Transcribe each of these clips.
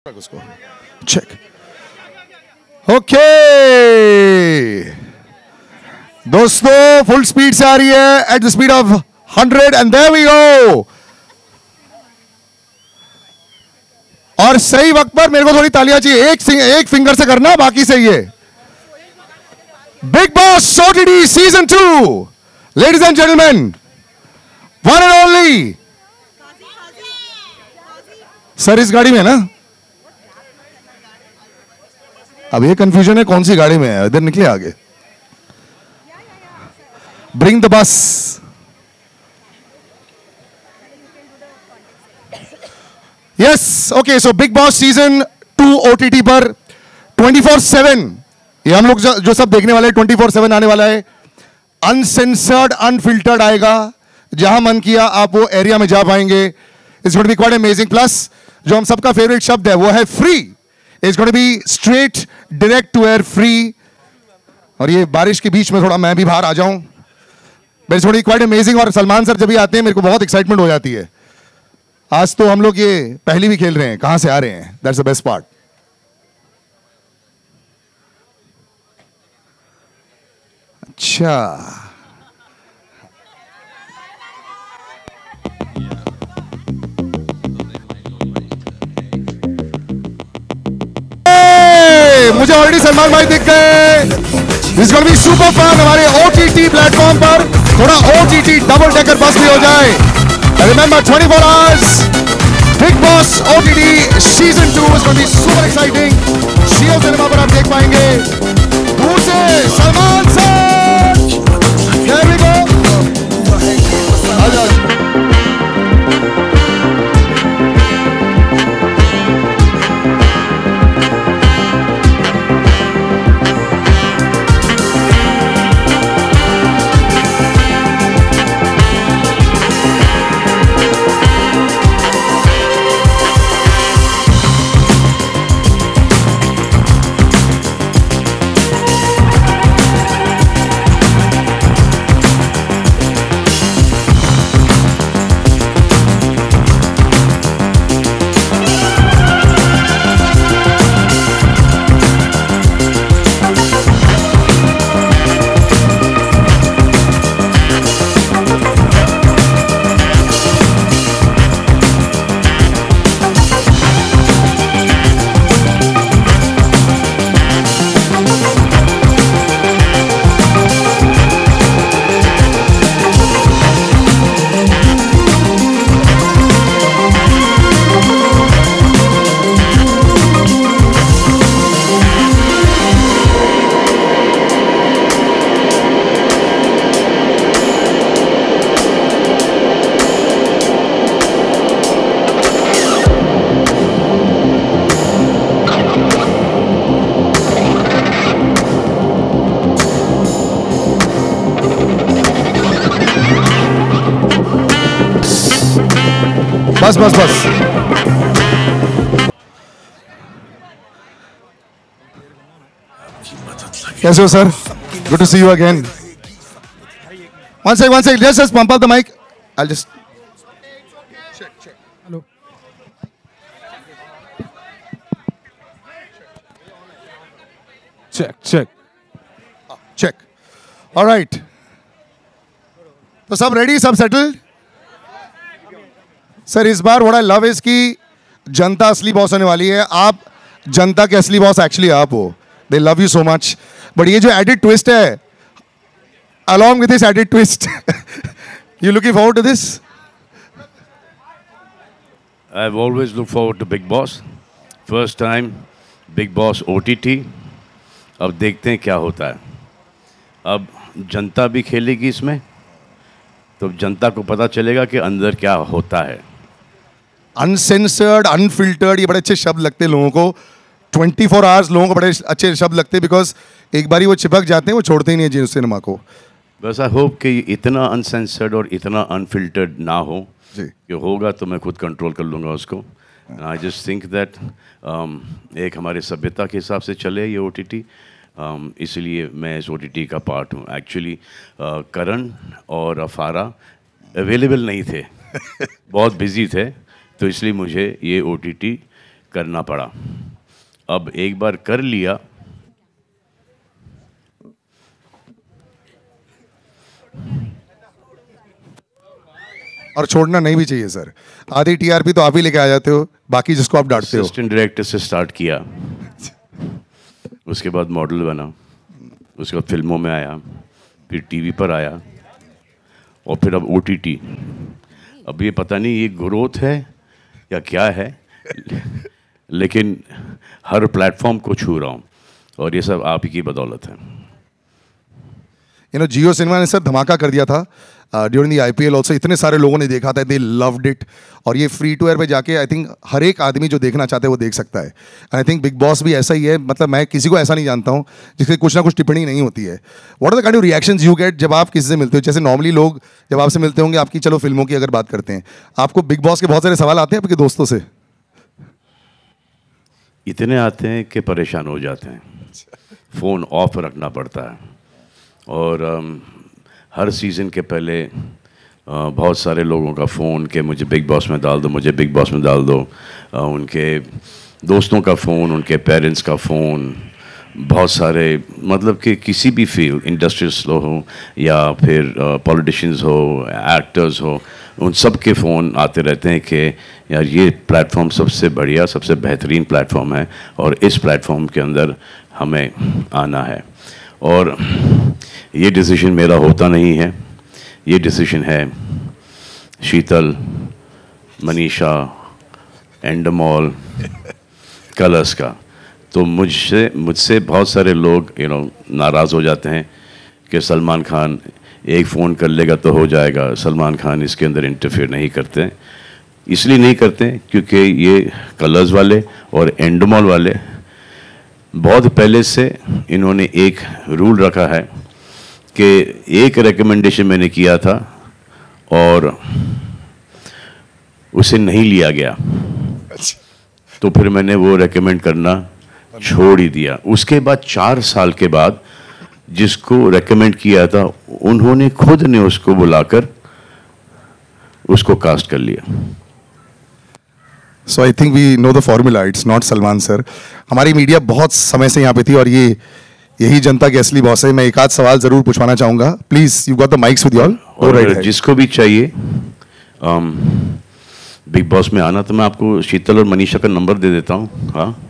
उसको check okay दोस्तों, full speed से आ रही है at the speed of 100 and there we go. और सही वक्त पर मेरे को थोड़ी तालियां चाहिए, एक फिंगर से करना, बाकी सही है। Big Boss OTT season 2, ladies and gentleman, one and only. Sir इस गाड़ी में है ना? अब ये कंफ्यूजन है कौन सी गाड़ी में है, इधर निकले आगे। Bring the bus. Yes okay, so big boss season 2 OTT पर 24/7 ये हम लोग जो सब देखने वाले हैं, 24/7 आने वाला है। अनसेंसर्ड अनफिल्टर्ड आएगा, जहां मन किया आप वो एरिया में जा पाएंगे। It's going to be quite amazing. Plus जो हम सबका फेवरेट शब्द है वो है free. It's going to be straight direct to air free. और ये बारिश के बीच में थोड़ा मैं भी बाहर आ जाऊं, it's going to be quite amazing. और सलमान सर जब भी आते हैं मेरे को बहुत एक्साइटमेंट हो जाती है। आज तो हम लोग ये पहली भी खेल रहे हैं, कहां से आ रहे हैं, दैट्स द बेस्ट पार्ट। अच्छा मुझे ऑलरेडी सलमान भाई दिख गए। This going to be super fun. हमारे ओटीटी प्लेटफॉर्म पर थोड़ा ओटीटी डबल डेकर बस भी हो जाए। Remember 24 hours Bigg Boss OTT season 2 is going to be super exciting. Jio cinema पर आप देख पाएंगे। दूर से Salman sir, there we go. बस बस बस। कैसे हो sir? Good to see you again. One second, just pump up the mic. I just hello. Check. Alright, तो सब रेडी, सब सेटल्ड? सर इस बार व्हाट आई लव इज कि जनता असली बॉस होने वाली है। आप जनता के असली बॉस एक्चुअली आप हो। दे love you so much. But ये जो एडिड ट्विस्ट है, along with this added twist, you looking forward to this? I've always looked forward to Big Boss. First time Big Boss OTT. अब देखते हैं क्या होता है। अब जनता भी खेलेगी इसमें, तो जनता को पता चलेगा कि अंदर क्या होता है। अनसेंसर्ड अनफिल्टर्ड, ये बड़े अच्छे शब्द लगते हैं लोगों को। 24 आवर्स लोगों को बड़े अच्छे शब्द लगते हैं, बिकॉज एक बारी वो चिपक जाते हैं, वो छोड़ते ही नहीं है जियो सिनेमा को। बस आई होप कि इतना अनसेंसर्ड और इतना अनफिल्टर्ड ना हो जी। कि होगा तो मैं खुद कंट्रोल कर लूँगा उसको। आई जस्ट थिंक दैट एक हमारे सभ्यता के हिसाब से चले ये OTT। इसलिए मैं इस OTT का पार्ट हूँ। एक्चुअली करण और अफारा अवेलेबल नहीं थे बहुत बिजी थे, तो इसलिए मुझे ये OTT करना पड़ा। अब एक बार कर लिया और छोड़ना नहीं भी चाहिए सर। आधी टीआरपी तो आप ही लेके आ जाते हो, बाकी जिसको आप डांटते हो। असिस्टेंट डायरेक्टर से स्टार्ट किया, उसके बाद मॉडल बना, उसके बाद फिल्मों में आया, फिर टीवी पर आया और फिर अब ओटीटी। अब ये पता नहीं ये ग्रोथ है या क्या है, लेकिन हर प्लेटफॉर्म को छू रहा हूँ और ये सब आप ही की बदौलत है। जियो सिनेमा ने सर धमाका कर दिया था ड्यूरिंग द आईपीएल ऑल्सो। इतने सारे लोगों ने देखा था, दे लव्ड इट। और ये फ्री टू एयर पे जाके आई थिंक हर एक आदमी जो देखना चाहता है वो देख सकता है। And I think big boss भी ऐसा ही है, मतलब मैं किसी को ऐसा नहीं जानता हूँ जिसकी कुछ ना कुछ टिप्पणी नहीं होती है। What are the kind of reactions you get जब आप किसी से मिलते हो? जैसे नॉर्मली लोग जब आपसे मिलते होंगे आपकी, चलो फिल्मों की अगर बात करते हैं, आपको बिग बॉस के बहुत सारे सवाल आते हैं आपके दोस्तों से? इतने आते हैं कि परेशान हो जाते हैं, फ़ोन ऑफ रखना पड़ता है। और हर सीज़न के पहले बहुत सारे लोगों का फ़ोन कि मुझे बिग बॉस में डाल दो, मुझे बिग बॉस में डाल दो। उनके दोस्तों का फ़ोन, उनके पेरेंट्स का फ़ोन, बहुत सारे, मतलब कि किसी भी फील्ड, इंडस्ट्रियलिस्ट हो या फिर पॉलिटिशियंस हो, एक्टर्स हो, उन सब के फ़ोन आते रहते हैं कि यार ये प्लेटफॉर्म सबसे बढ़िया, सबसे बेहतरीन प्लेटफॉर्म है और इस प्लेटफॉर्म के अंदर हमें आना है। और ये डिसीजन मेरा होता नहीं है, ये डिसीजन है शीतल, मनीषा, एंडमॉल, कलर्स का। तो मुझसे बहुत सारे लोग नाराज़ हो जाते हैं कि सलमान खान एक फ़ोन कर लेगा तो हो जाएगा, सलमान खान इसके अंदर इंटरफेयर नहीं करते। इसलिए नहीं करते क्योंकि ये कलर्स वाले और एंडमॉल वाले बहुत पहले से इन्होंने एक रूल रखा है कि एक रिकमेंडेशन मैंने किया था और उसे नहीं लिया गया, तो फिर मैंने वो रेकमेंड करना छोड़ ही दिया। उसके बाद 4 साल के बाद जिसको रेकमेंड किया था उन्होंने खुद ने उसको बुलाकर उसको कास्ट कर लिया। So I think we know the formula, it's not Salman sir. हमारी मीडिया बहुत समय से यहाँ पे थी और यही जनता के असली बॉस है। मैं एक आध सवाल जरूर पूछवाना चाहूंगा, please, you got the mics with you all. और जिसको भी चाहिए बिग बॉस में आना, तो मैं आपको शीतल और मनीषा का नंबर दे देता हूँ, हाँ,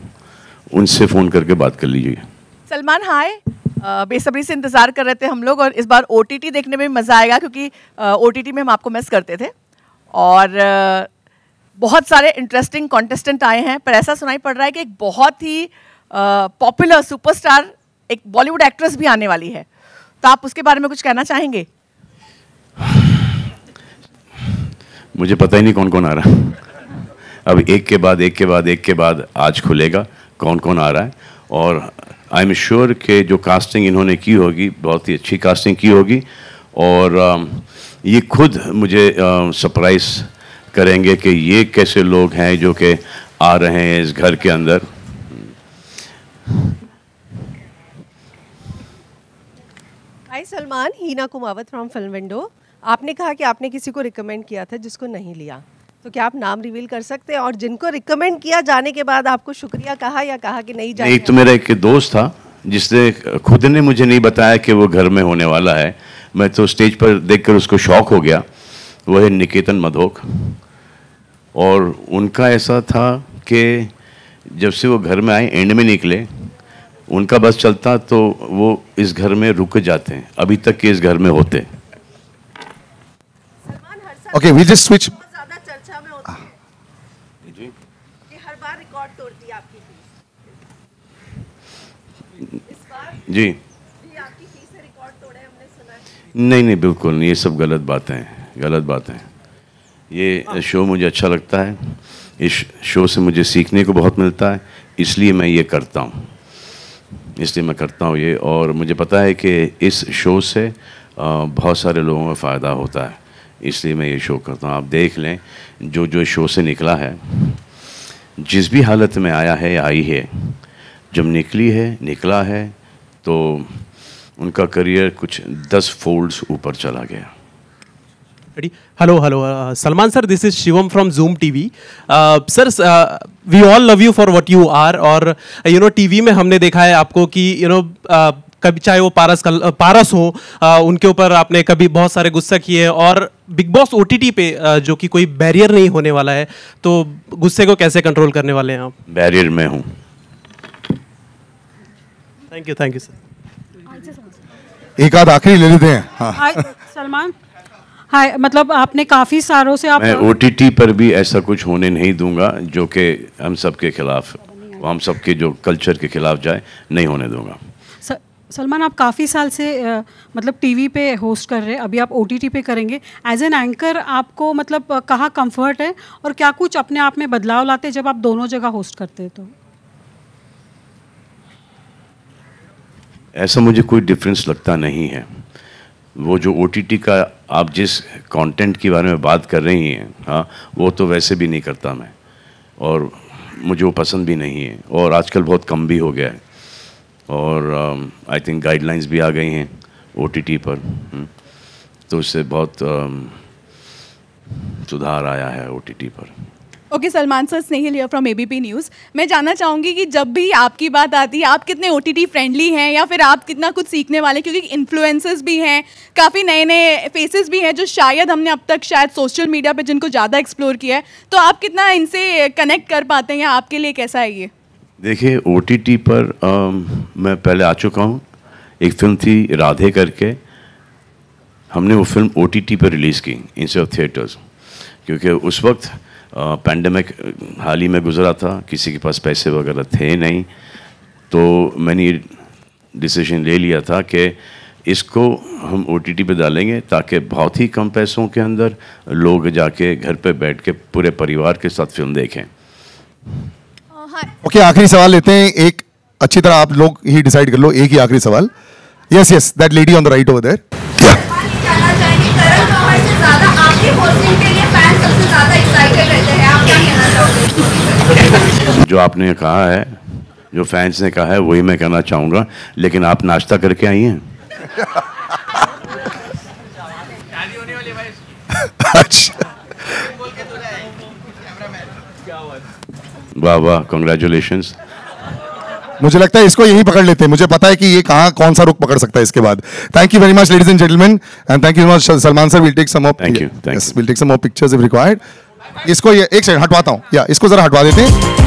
उनसे फ़ोन करके बात कर लीजिए। सलमान हाय, बेसब्री से इंतज़ार कर रहे थे हम लोग और इस बार ओटीटी देखने में मज़ा आएगा क्योंकि ओटीटी में हम आपको मिस करते थे और बहुत सारे इंटरेस्टिंग कॉन्टेस्टेंट आए हैं। पर ऐसा सुनाई पड़ रहा है कि एक बहुत ही पॉपुलर सुपरस्टार, एक बॉलीवुड एक्ट्रेस भी आने वाली है, तो आप उसके बारे में कुछ कहना चाहेंगे? मुझे पता ही नहीं कौन कौन आ रहा है। अब एक के बाद एक के बाद एक के बाद आज खुलेगा कौन कौन आ रहा है। और आई एम श्योर कि जो कास्टिंग इन्होंने की होगी बहुत ही अच्छी कास्टिंग की होगी और ये खुद मुझे सरप्राइज करेंगे कि ये कैसे लोग हैं जो कि आ रहे हैं इस घर के अंदर। हाय सलमान, हीना कुमावत फ्रॉम फिल्म विंडो। आपने कहा कि आपने किसी को रिकमेंड किया था जिसको नहीं लिया, तो क्या आप नाम रिवील कर सकते हैं? और जिनको रिकमेंड किया जाने के बाद आपको शुक्रिया कहा या कहा कि नहीं जाए? एक तो मेरा एक दोस्त था जिसने खुद ने मुझे नहीं बताया कि वो घर में होने वाला है। मैं तो स्टेज पर देखकर उसको शॉक हो गया। वो है निकेतन मधोक। और उनका ऐसा था कि जब से वो घर में आए, एंड में निकले, उनका बस चलता तो वो इस घर में रुक जाते हैं, अभी तक कि इस घर में होते। Okay, we just switch. ज्यादा चर्चा में होती है कि हर बार रिकॉर्ड तोड़ती है आपकी फीस। इस बार जी भी आपकी फीस से रिकॉर्ड तोड़े हमने सुना है। नहीं नहीं, बिल्कुल नहीं, ये सब गलत बातें हैं, गलत बातें हैं। ये शो मुझे अच्छा लगता है, इस शो से मुझे सीखने को बहुत मिलता है, इसलिए मैं ये करता हूँ, इसलिए मैं करता हूँ ये। और मुझे पता है कि इस शो से बहुत सारे लोगों का फ़ायदा होता है, इसलिए मैं ये शो करता हूँ। आप देख लें जो जो शो से निकला है, जिस भी हालत में आया है या आई है, जब निकला है तो उनका करियर कुछ 10 फोल्ड्स ऊपर चला गया। Hello, hello. Salman sir, this is Shivam from Zoom TV. Sir, we all love you for what you are. और TV में हमने देखा है आपको कि कभी चाहे वो पारस हो, उनके ऊपर आपने कभी बहुत सारे गुस्सा किए, और बिग बॉस OTT पे जो कि कोई बैरियर नहीं होने वाला है, तो गुस्से को कैसे कंट्रोल करने वाले हैं आप? बैरियर में हूँ। Thank you sir. एक आध आखिरी ले लेते हैं। हाँ। हाय सलमान, हाय, मतलब आपने काफ़ी सालों से आप मैं OTT पर भी ऐसा कुछ होने नहीं दूंगा जो कि हम सबके खिलाफ, हम सबके जो कल्चर के खिलाफ जाए, नहीं होने दूंगा। सलमान, आप काफ़ी साल से मतलब टीवी पे होस्ट कर रहे हैं, अभी आप OTT पे करेंगे। एज एन एंकर आपको मतलब कहाँ कंफर्ट है, और क्या कुछ अपने आप में बदलाव लाते हैं जब आप दोनों जगह होस्ट करते हैं? तो ऐसा मुझे कोई डिफरेंस लगता नहीं है। वो जो OTT का आप जिस कंटेंट के बारे में बात कर रही हैं, हाँ, वो तो वैसे भी नहीं करता मैं, और मुझे वो पसंद भी नहीं है, और आजकल बहुत कम भी हो गया है, और आई थिंक गाइडलाइंस भी आ गई हैं OTT पर, तो उससे बहुत सुधार आया है OTT पर। Okay Salman sir, Snehil here from ABP news. मैं जानना चाहूँगी कि जब भी आपकी बात आती है, आप कितने OTT फ्रेंडली हैं, या फिर आप कितना कुछ सीखने वाले, क्योंकि इन्फ्लुएंसर्स भी हैं, काफ़ी नए नए फेसेस भी हैं जो शायद हमने अब तक शायद सोशल मीडिया पे जिनको ज़्यादा एक्सप्लोर किया है, तो आप कितना इनसे कनेक्ट कर पाते हैं, या आपके लिए कैसा है ये? देखिए, OTT पर मैं पहले आ चुका हूँ। एक फिल्म थी राधे करके, हमने वो फिल्म OTT पर रिलीज़ की इंस्टेड ऑफ थिएटर्स, क्योंकि उस वक्त पैंडेमिक हाल ही में गुजरा था, किसी के पास पैसे वगैरह थे नहीं, तो मैंने ये डिसीजन ले लिया था कि इसको हम OTT पे डालेंगे ताकि बहुत ही कम पैसों के अंदर लोग जाके घर पे बैठ के पूरे परिवार के साथ फिल्म देखें। ओके, आखिरी सवाल लेते हैं। एक अच्छी तरह आप लोग ही डिसाइड कर लो, एक ही आखिरी सवाल। Yes, that lady on the right over there. जो आपने कहा है, जो फैंस ने कहा है, वही मैं कहना चाहूँगा, लेकिन आप नाश्ता करके आई हैं? वाह वाह, कंग्रेचुलेशंस। मुझे लगता है इसको यही पकड़ लेते हैं, मुझे पता है कि ये कहाँ कौन सा रुख पकड़ सकता है इसके बाद। Thank you very much ladies and gentleman, and thank you very much Salman sir. Will take some more, will take some more pictures if required. इसको ये एक सेकंड हटवाता हूँ, या इसको जरा हटवा देते हैं।